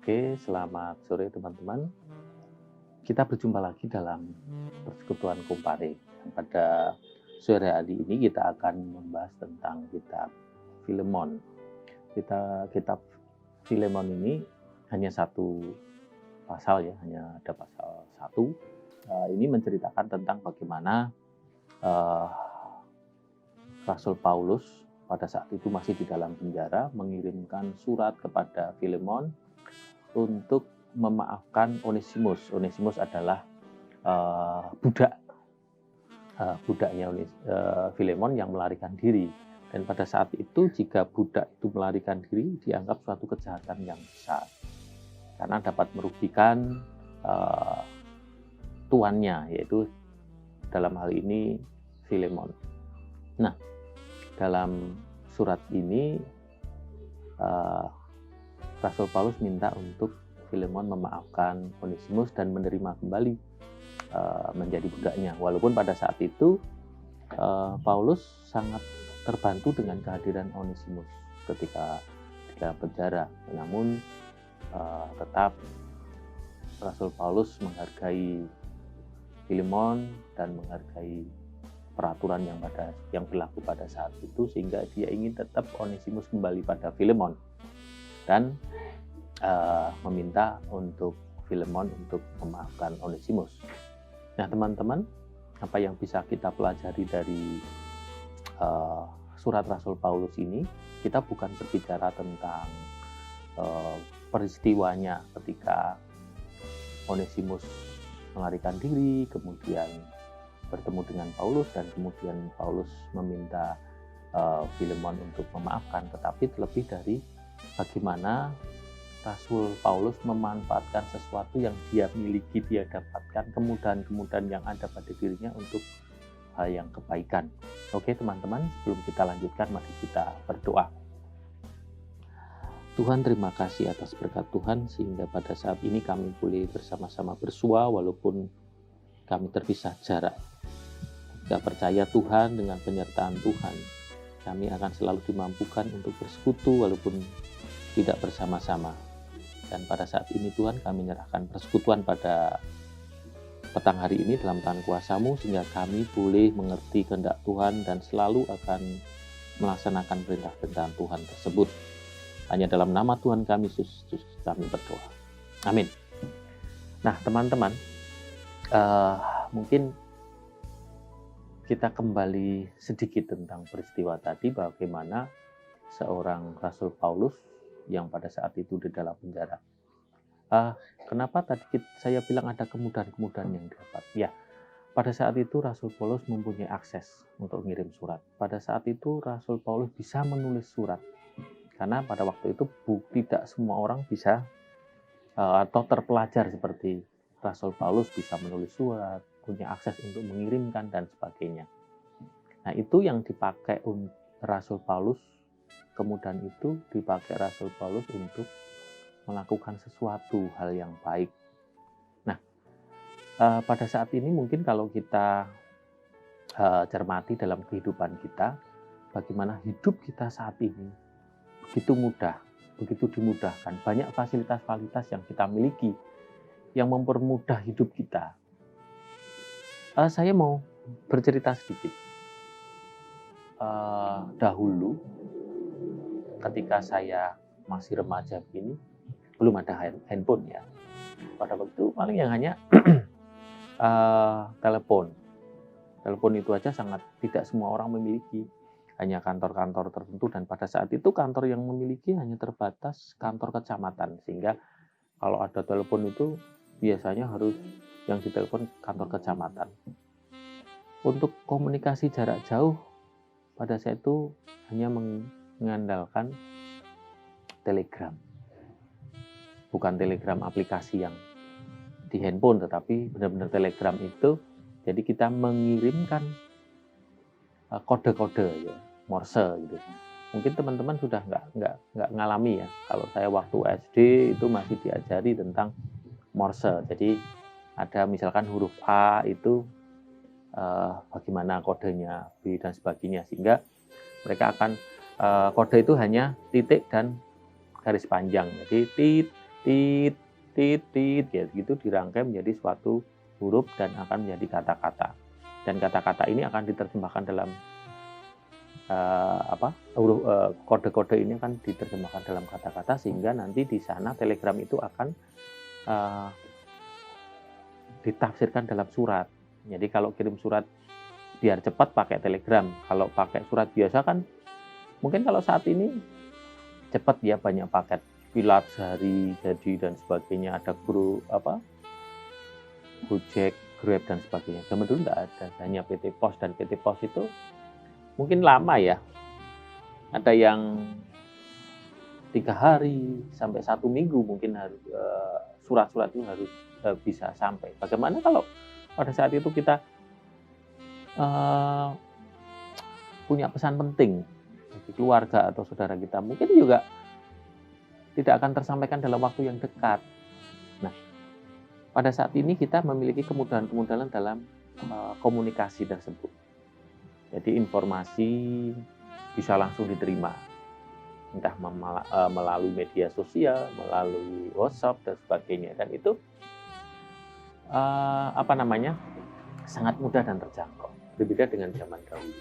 Oke, selamat sore teman-teman. Kita berjumpa lagi dalam persekutuan Kompare. Pada sore hari ini kita akan membahas tentang kitab Filemon. Kitab Filemon ini hanya satu pasal ya, hanya ada pasal 1. Ini menceritakan tentang bagaimana Rasul Paulus pada saat itu masih di dalam penjara mengirimkan surat kepada Filemon untuk memaafkan Onesimus. Onesimus adalah budaknya Filemon yang melarikan diri. Dan pada saat itu jika budak itu melarikan diri dianggap suatu kejahatan yang besar karena dapat merugikan tuannya, yaitu dalam hal ini Filemon. Nah, dalam surat ini Rasul Paulus minta untuk Filemon memaafkan Onesimus dan menerima kembali menjadi budaknya. Walaupun pada saat itu Paulus sangat terbantu dengan kehadiran Onesimus ketika di dalam penjara. Namun tetap Rasul Paulus menghargai Filemon dan menghargai peraturan yang berlaku pada saat itu, sehingga dia ingin tetap Onesimus kembali pada Filemon dan meminta untuk Filemon untuk memaafkan Onesimus. Nah teman-teman, apa yang bisa kita pelajari dari surat Rasul Paulus ini? Kita bukan berbicara tentang peristiwanya ketika Onesimus melarikan diri, kemudian bertemu dengan Paulus dan kemudian Paulus meminta Filemon untuk memaafkan, tetapi terlebih dari bagaimana Rasul Paulus memanfaatkan sesuatu yang dia miliki, dia dapatkan kemudahan-kemudahan yang ada pada dirinya untuk hal yang kebaikan. Oke teman-teman, sebelum kita lanjutkan, mari kita berdoa. Tuhan, terima kasih atas berkat Tuhan sehingga pada saat ini kami boleh bersama-sama bersua walaupun kami terpisah jarak. Kita percaya Tuhan, dengan penyertaan Tuhan kami akan selalu dimampukan untuk bersekutu walaupun tidak bersama-sama. Dan pada saat ini Tuhan, kami menyerahkan persekutuan pada petang hari ini dalam tangan kuasa-Mu sehingga kami boleh mengerti kehendak Tuhan dan selalu akan melaksanakan perintah-perintah Tuhan tersebut. Hanya dalam nama Tuhan kami Yesus kami berdoa. Amin. Nah teman-teman, mungkin kita kembali sedikit tentang peristiwa tadi, bagaimana seorang Rasul Paulus yang pada saat itu di dalam penjara. Kenapa tadi saya bilang ada kemudahan-kemudahan yang didapat? Ya, pada saat itu Rasul Paulus mempunyai akses untuk mengirim surat. Pada saat itu Rasul Paulus bisa menulis surat. Karena pada waktu itu tidak semua orang bisa atau terpelajar seperti Rasul Paulus bisa menulis surat, punya akses untuk mengirimkan dan sebagainya. Nah, itu yang dipakai Rasul Paulus. Kemudian itu dipakai Rasul Paulus untuk melakukan sesuatu hal yang baik. Nah, pada saat ini mungkin kalau kita cermati dalam kehidupan kita, bagaimana hidup kita saat ini begitu mudah, begitu dimudahkan. Banyak fasilitas-fasilitas yang kita miliki yang mempermudah hidup kita. Saya mau bercerita sedikit. Dahulu ketika saya masih remaja begini, belum ada handphone ya. Pada waktu itu paling yang hanya telepon. Telepon itu aja sangat tidak semua orang memiliki. Hanya kantor-kantor tertentu, dan pada saat itu kantor yang memiliki hanya terbatas kantor kecamatan, sehingga kalau ada telepon itu biasanya harus yang ditelepon kantor kecamatan. Untuk komunikasi jarak jauh pada saat itu hanya mengandalkan telegram, bukan telegram aplikasi yang di handphone, tetapi benar-benar telegram itu. Jadi kita mengirimkan kode-kode ya, Morse gitu. Mungkin teman-teman sudah nggak ngalami ya. Kalau saya waktu SD itu masih diajari tentang Morse. Jadi ada misalkan huruf A itu bagaimana kodenya, B dan sebagainya, sehingga mereka akan kode itu hanya titik dan garis panjang. Jadi tit tit, tit, tit, ya gitu dirangkai menjadi suatu huruf dan akan menjadi kata-kata. Dan kata-kata ini akan diterjemahkan dalam kode-kode ini akan diterjemahkan dalam kata-kata, sehingga nanti di sana Telegram itu akan ditafsirkan dalam surat. Jadi kalau kirim surat biar cepat pakai Telegram. Kalau pakai surat biasa kan mungkin kalau saat ini cepat ya, banyak paket pilat sehari jadi dan sebagainya, ada Gojek, Grab dan sebagainya. Zaman dulu nggak ada, hanya PT Pos, dan PT Pos itu mungkin lama ya. Ada yang 3 hari sampai 1 minggu mungkin harus surat-surat itu harus bisa sampai. Bagaimana kalau pada saat itu kita punya pesan penting bagi keluarga atau saudara kita, mungkin juga tidak akan tersampaikan dalam waktu yang dekat. Nah, pada saat ini kita memiliki kemudahan-kemudahan dalam komunikasi tersebut. Jadi informasi bisa langsung diterima, entah melalui media sosial, melalui WhatsApp dan sebagainya. Dan itu sangat mudah dan terjangkau. Berbeda dengan zaman dahulu.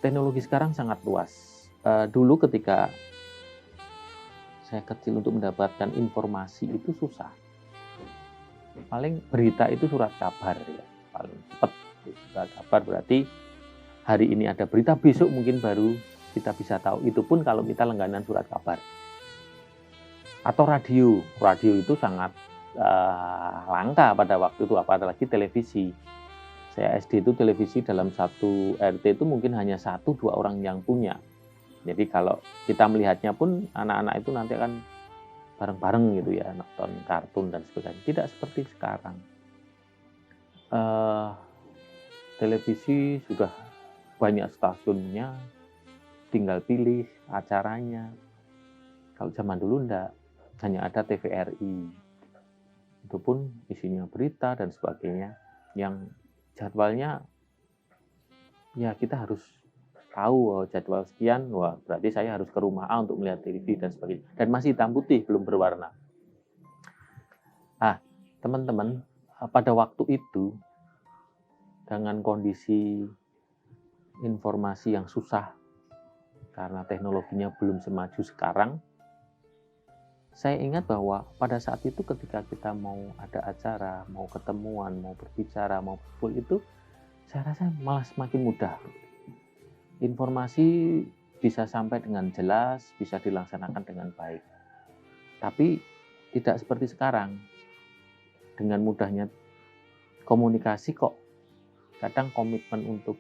Teknologi sekarang sangat luas. Dulu ketika saya kecil, untuk mendapatkan informasi itu susah. Paling berita itu surat kabar ya, paling cepat. Surat kabar berarti hari ini ada berita, besok mungkin baru kita bisa tahu. Itu pun kalau kita langganan surat kabar. Atau radio. Radio itu sangat langka pada waktu itu, apalagi televisi. Saya SD itu televisi dalam satu RT itu mungkin hanya 1-2 orang yang punya. Jadi kalau kita melihatnya pun anak-anak itu nanti akan bareng-bareng gitu ya, nonton kartun dan sebagainya. Tidak seperti sekarang. Televisi sudah banyak stasiunnya, tinggal pilih acaranya. Kalau zaman dulu enggak, hanya ada TVRI. Itu pun isinya berita dan sebagainya, yang jadwalnya ya kita harus tahu jadwal sekian, wah berarti saya harus ke rumah A untuk melihat TV dan sebagainya. Dan masih hitam putih, belum berwarna. Teman-teman, pada waktu itu dengan kondisi informasi yang susah karena teknologinya belum semaju sekarang, saya ingat bahwa pada saat itu ketika kita mau ada acara, mau ketemuan, mau berbicara, mau kumpul itu, saya rasa malah semakin mudah. Informasi bisa sampai dengan jelas, bisa dilaksanakan dengan baik. Tapi tidak seperti sekarang. Dengan mudahnya komunikasi kok kadang komitmen untuk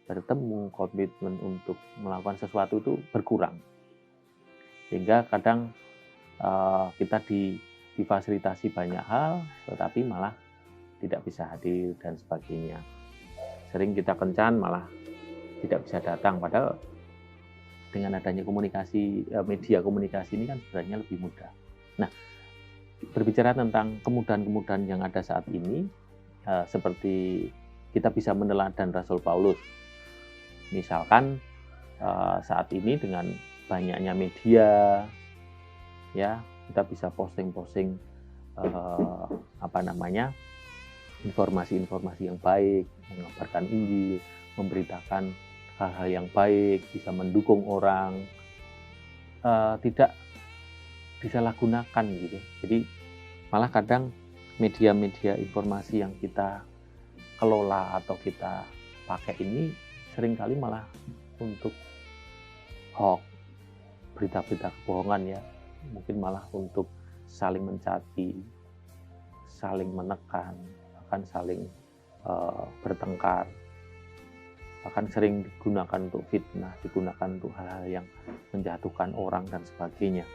bertemu, komitmen untuk melakukan sesuatu itu berkurang. Sehingga kadang kita difasilitasi banyak hal, tetapi malah tidak bisa hadir dan sebagainya. Sering kita kencan malah tidak bisa datang, padahal dengan adanya komunikasi, media komunikasi ini kan sebenarnya lebih mudah. Nah, berbicara tentang kemudahan-kemudahan yang ada saat ini, seperti kita bisa meneladani Rasul Paulus. Misalkan saat ini dengan banyaknya media, ya kita bisa posting-posting informasi-informasi yang baik, mengabarkan Injil, memberitakan hal-hal yang baik, bisa mendukung orang, tidak disalahgunakan gitu. Jadi malah kadang media-media informasi yang kita kelola atau kita pakai ini seringkali malah untuk hoax, berita-berita kebohongan ya, mungkin malah untuk saling mencaci, saling menekan, bahkan saling bertengkar, bahkan sering digunakan untuk fitnah, digunakan untuk hal-hal yang menjatuhkan orang dan sebagainya.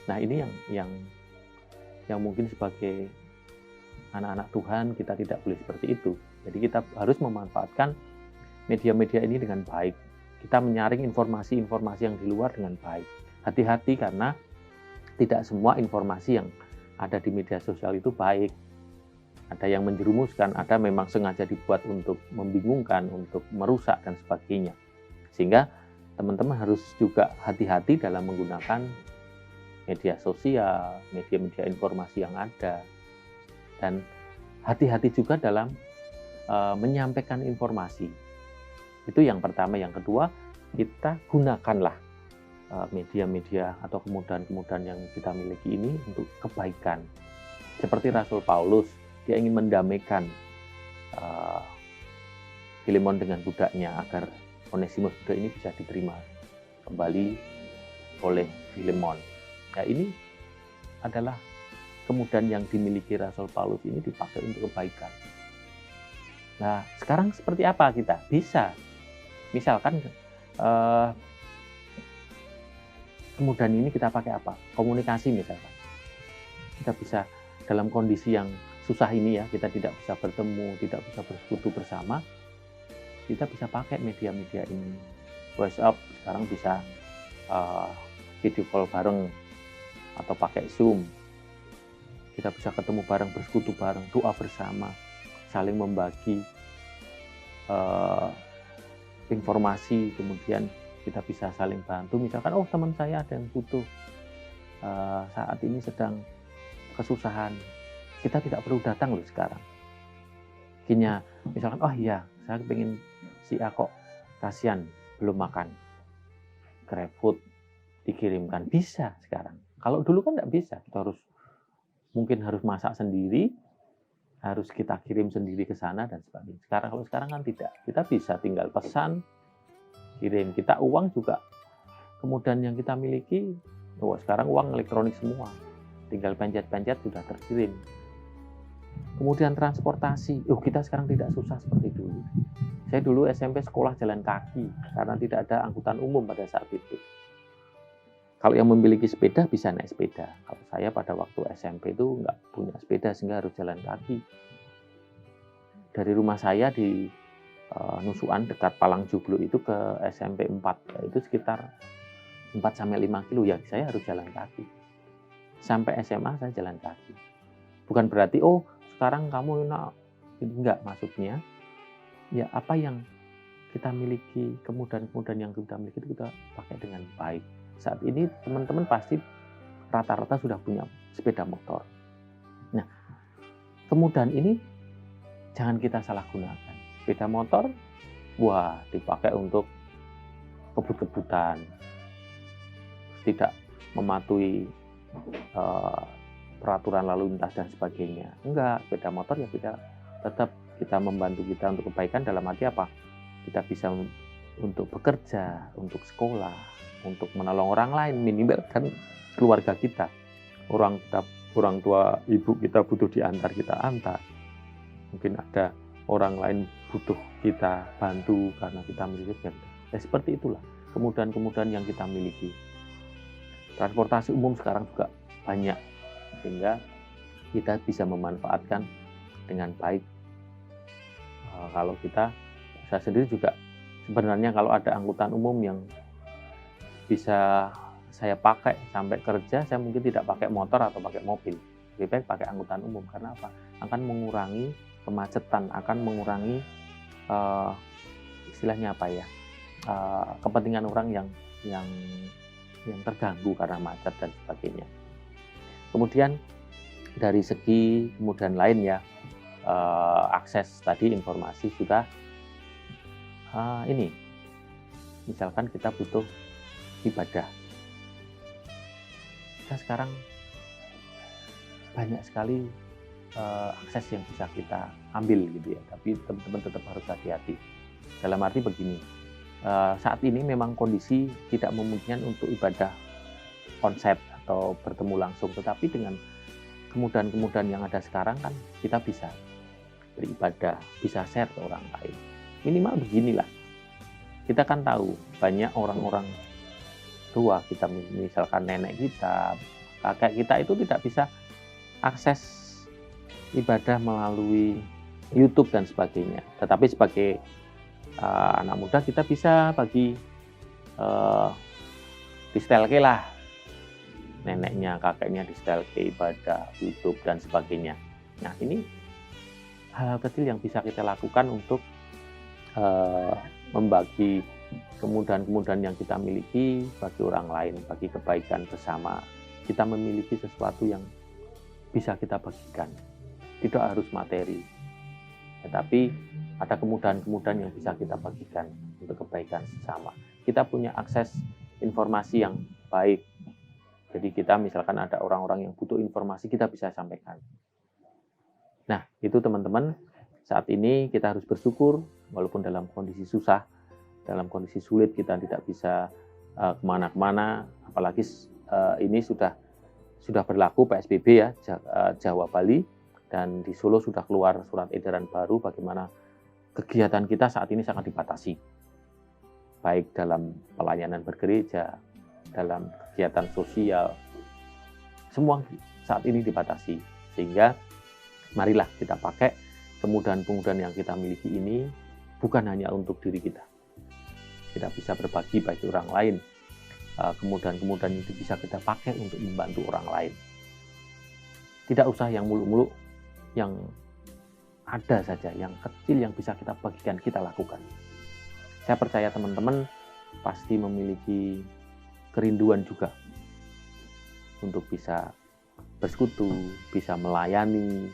Nah, ini yang mungkin sebagai anak-anak Tuhan kita tidak boleh seperti itu. Jadi kita harus memanfaatkan media-media ini dengan baik. Kita menyaring informasi-informasi yang di luar dengan baik. Hati-hati karena tidak semua informasi yang ada di media sosial itu baik. Ada yang menjerumuskan, ada memang sengaja dibuat untuk membingungkan, untuk merusak dan sebagainya. Sehingga teman-teman harus juga hati-hati dalam menggunakan media sosial, media-media informasi yang ada, dan hati-hati juga dalam menyampaikan informasi. Itu yang pertama. Yang kedua, kita gunakanlah media-media atau kemudahan-kemudahan yang kita miliki ini untuk kebaikan. Seperti Rasul Paulus, dia ingin mendamaikan Filemon dengan budaknya agar Onesimus budak ini bisa diterima kembali oleh Filemon. Nah, ini adalah kemudahan yang dimiliki Rasul Paulus ini dipakai untuk kebaikan. Nah, sekarang seperti apa kita? Bisa, misalkan kemudahan ini kita pakai apa? Komunikasi misalkan. Kita bisa dalam kondisi yang susah ini ya, kita tidak bisa bertemu, tidak bisa bersekutu bersama, kita bisa pakai media-media ini. WhatsApp sekarang bisa video call bareng atau pakai Zoom. Kita bisa ketemu bareng, bersekutu bareng, doa bersama, saling membagi informasi, kemudian kita bisa saling bantu. Misalkan, oh teman saya ada yang butuh saat ini sedang kesusahan, kita tidak perlu datang loh sekarang. Kinya, misalkan, oh iya, saya pengen si A kok kasihan belum makan, GrabFood dikirimkan, bisa sekarang. Kalau dulu kan nggak bisa, kita mungkin harus masak sendiri, harus kita kirim sendiri ke sana dan sebagainya. Kalau sekarang kan tidak, kita bisa tinggal pesan, kirim. Kita uang juga, kemudian yang kita miliki, sekarang uang elektronik semua, tinggal pencet-pencet sudah terkirim. Kemudian transportasi, kita sekarang tidak susah seperti dulu. Saya dulu SMP sekolah jalan kaki karena tidak ada angkutan umum pada saat itu. Kalau yang memiliki sepeda bisa naik sepeda. Kalau saya pada waktu SMP itu nggak punya sepeda sehingga harus jalan kaki. Dari rumah saya di Nusukan dekat Palang Jublo itu ke SMP 4, itu sekitar 4-5 kilo ya, saya harus jalan kaki. Sampai SMA saya jalan kaki. Bukan berarti sekarang kamu enggak, maksudnya ya apa yang kita miliki, kemudahan-kemudahan yang kita miliki itu kita pakai dengan baik. Saat ini teman-teman pasti rata-rata sudah punya sepeda motor. Nah, kemudahan ini jangan kita salah gunakan. Sepeda motor, dipakai untuk kebut-kebutan, tidak mematuhi peraturan lalu lintas dan sebagainya. Enggak, sepeda motor ya kita membantu kita untuk kebaikan dalam arti apa? Kita bisa untuk bekerja, untuk sekolah, untuk menolong orang lain, minimal kan keluarga kita. Orang tua ibu kita butuh diantar, kita antar. Mungkin ada orang lain butuh kita bantu karena kita miliki sepeda. Seperti itulah kemudahan-kemudahan yang kita miliki. Transportasi umum sekarang juga banyak, sehingga kita bisa memanfaatkan dengan baik. Kalau saya sendiri juga sebenarnya kalau ada angkutan umum yang bisa saya pakai sampai kerja, saya mungkin tidak pakai motor atau pakai mobil. Lebih baik pakai angkutan umum. Karena apa? Akan mengurangi kemacetan, akan mengurangi istilahnya apa ya? Kepentingan orang yang terganggu karena macet dan sebagainya. Kemudian dari segi kemudahan lain ya, akses tadi informasi sudah ini. Misalkan kita butuh ibadah. Kita sekarang banyak sekali akses yang bisa kita ambil gitu ya. Tapi teman-teman tetap harus hati-hati. Dalam arti begini, saat ini memang kondisi tidak memungkinkan untuk ibadah konsep atau bertemu langsung, tetapi dengan kemudahan-kemudahan yang ada sekarang kan kita bisa beribadah, bisa share ke orang lain. Minimal beginilah, kita kan tahu banyak orang-orang tua kita, misalkan nenek kita, kakek kita itu tidak bisa akses ibadah melalui YouTube dan sebagainya. Tetapi sebagai anak muda kita bisa bagi distelke lah, neneknya, kakeknya distelke ibadah YouTube dan sebagainya. Nah, ini hal kecil yang bisa kita lakukan untuk membagi kemudahan-kemudahan yang kita miliki bagi orang lain, bagi kebaikan bersama kita memiliki sesuatu yang bisa kita bagikan. Tidak harus materi, tetapi ada kemudahan-kemudahan yang bisa kita bagikan untuk kebaikan sesama. Kita punya akses informasi yang baik. Jadi kita misalkan ada orang-orang yang butuh informasi, kita bisa sampaikan. Nah, itu teman-teman, saat ini kita harus bersyukur, walaupun dalam kondisi susah, dalam kondisi sulit kita tidak bisa kemana-kemana, apalagi ini sudah berlaku PSBB ya, Jawa Bali, dan di Solo sudah keluar surat edaran baru bagaimana kegiatan kita saat ini sangat dibatasi. Baik dalam pelayanan bergereja, dalam kegiatan sosial, semua saat ini dibatasi. Sehingga marilah kita pakai kemudahan-kemudahan yang kita miliki ini bukan hanya untuk diri kita. Kita bisa berbagi bagi orang lain. Kemudahan-kemudahan itu bisa kita pakai untuk membantu orang lain. Tidak usah yang muluk-muluk, yang ada saja, yang kecil yang bisa kita bagikan, kita lakukan. Saya percaya teman-teman pasti memiliki kerinduan juga untuk bisa bersekutu, bisa melayani,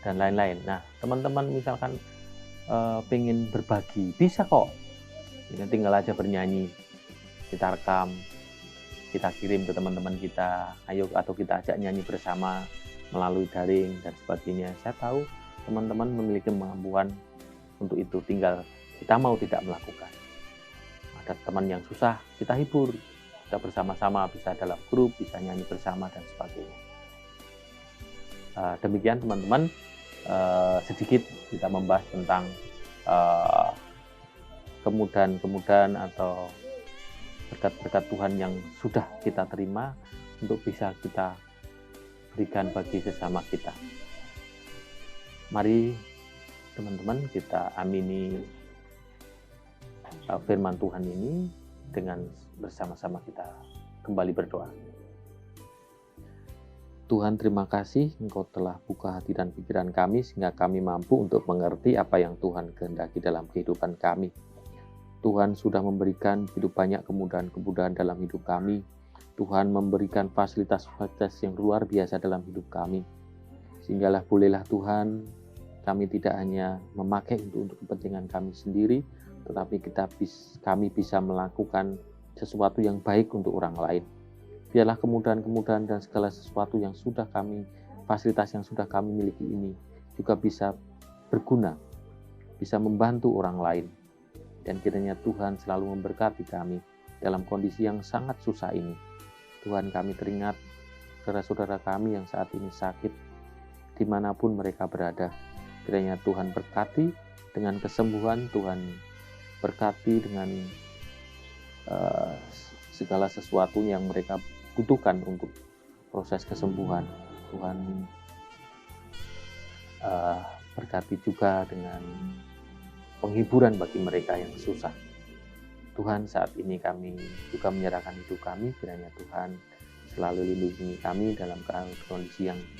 dan lain-lain. Nah, teman-teman misalkan pengen berbagi, bisa kok. Tinggal aja bernyanyi, kita rekam, kita kirim ke teman-teman kita, ayo atau kita ajak nyanyi bersama melalui daring dan sebagainya. Saya tahu teman-teman memiliki kemampuan untuk itu, tinggal kita mau tidak melakukan. Ada teman yang susah, kita hibur, kita bersama-sama, bisa dalam grup, bisa nyanyi bersama dan sebagainya. Demikian teman-teman, sedikit kita membahas tentang kemudahan-kemudahan atau berkat-berkat Tuhan yang sudah kita terima untuk bisa kita berikan bagi sesama kita. Mari teman-teman kita amini firman Tuhan ini dengan bersama-sama kita kembali berdoa. Tuhan, terima kasih Engkau telah buka hati dan pikiran kami sehingga kami mampu untuk mengerti apa yang Tuhan kehendaki dalam kehidupan kami. Tuhan sudah memberikan begitu banyak kemudahan-kemudahan dalam hidup kami. Tuhan memberikan fasilitas-fasilitas yang luar biasa dalam hidup kami. Sehinggalah bolehlah Tuhan, kami tidak hanya memakai untuk kepentingan kami sendiri, tetapi kami bisa melakukan sesuatu yang baik untuk orang lain. Biarlah kemudahan-kemudahan dan segala sesuatu yang sudah kami, fasilitas yang sudah kami miliki ini juga bisa berguna, bisa membantu orang lain. Dan kiranya Tuhan selalu memberkati kami dalam kondisi yang sangat susah ini. Tuhan, kami teringat saudara-saudara kami yang saat ini sakit, dimanapun mereka berada. Kiranya Tuhan berkati dengan kesembuhan, Tuhan berkati dengan segala sesuatu yang mereka butuhkan untuk proses kesembuhan. Tuhan berkati juga dengan penghiburan bagi mereka yang susah. Tuhan, saat ini kami juga menyerahkan hidup kami, kiranya Tuhan selalu lindungi kami dalam kondisi yang